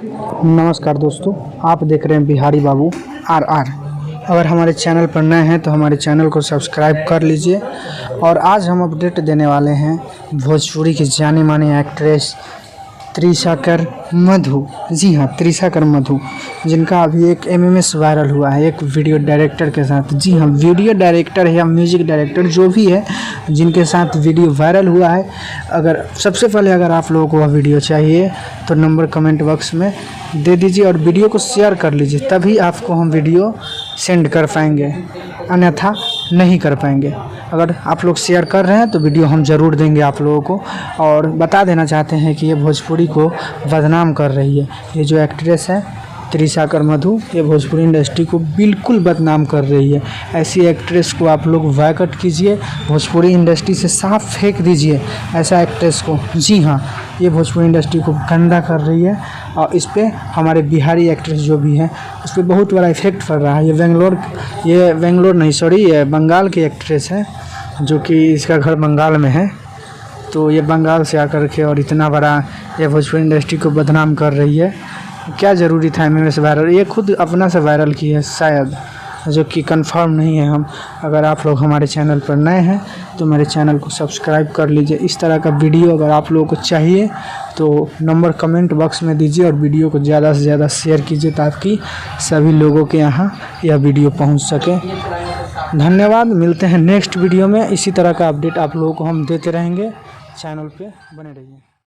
नमस्कार दोस्तों, आप देख रहे हैं बिहारी बाबू RR। अगर हमारे चैनल पर नए हैं तो हमारे चैनल को सब्सक्राइब कर लीजिए। और आज हम अपडेट देने वाले हैं भोजपुरी की जानी मानी एक्ट्रेस त्रिशाकर मधु। जी हाँ, त्रिशाकर मधु, जिनका अभी एक MMS वायरल हुआ है एक वीडियो डायरेक्टर के साथ। जी हाँ, वीडियो डायरेक्टर या म्यूजिक डायरेक्टर जो भी है, जिनके साथ वीडियो वायरल हुआ है। अगर सबसे पहले अगर आप लोगों को वह वीडियो चाहिए तो नंबर कमेंट बॉक्स में दे दीजिए और वीडियो को शेयर कर लीजिए, तभी आपको हम वीडियो सेंड कर पाएंगे, अन्यथा नहीं कर पाएंगे। अगर आप लोग शेयर कर रहे हैं तो वीडियो हम ज़रूर देंगे आप लोगों को। और बता देना चाहते हैं कि ये भोजपुरी को बदनाम कर रही है। ये जो एक्ट्रेस है त्रिशाकर मधु, ये भोजपुरी इंडस्ट्री को बिल्कुल बदनाम कर रही है। ऐसी एक्ट्रेस को आप लोग बायकॉट कीजिए, भोजपुरी इंडस्ट्री से साफ फेंक दीजिए ऐसा एक्ट्रेस को। जी हाँ, ये भोजपुरी इंडस्ट्री को गंदा कर रही है और इस पर हमारे बिहारी एक्ट्रेस जो भी हैं उस पर बहुत बड़ा इफेक्ट पड़ रहा है। ये बेंगलोर नहीं, सॉरी, ये बंगाल की एक्ट्रेस है, जो कि इसका घर बंगाल में है। तो ये बंगाल से आकर के और इतना बड़ा ये भोजपुरी इंडस्ट्री को बदनाम कर रही है। क्या ज़रूरी था MMS वायरल? ये खुद अपना से वायरल की है शायद, जो कि कंफर्म नहीं है। हम अगर आप लोग हमारे चैनल पर नए हैं तो मेरे चैनल को सब्सक्राइब कर लीजिए। इस तरह का वीडियो अगर आप लोगों को चाहिए तो नंबर कमेंट बॉक्स में दीजिए और वीडियो को ज़्यादा से ज़्यादा शेयर कीजिए, ताकि सभी लोगों के यहाँ यह वीडियो पहुँच सके। धन्यवाद, मिलते हैं नेक्स्ट वीडियो में। इसी तरह का अपडेट आप लोगों को हम देते रहेंगे। चैनल पे बने रहिए।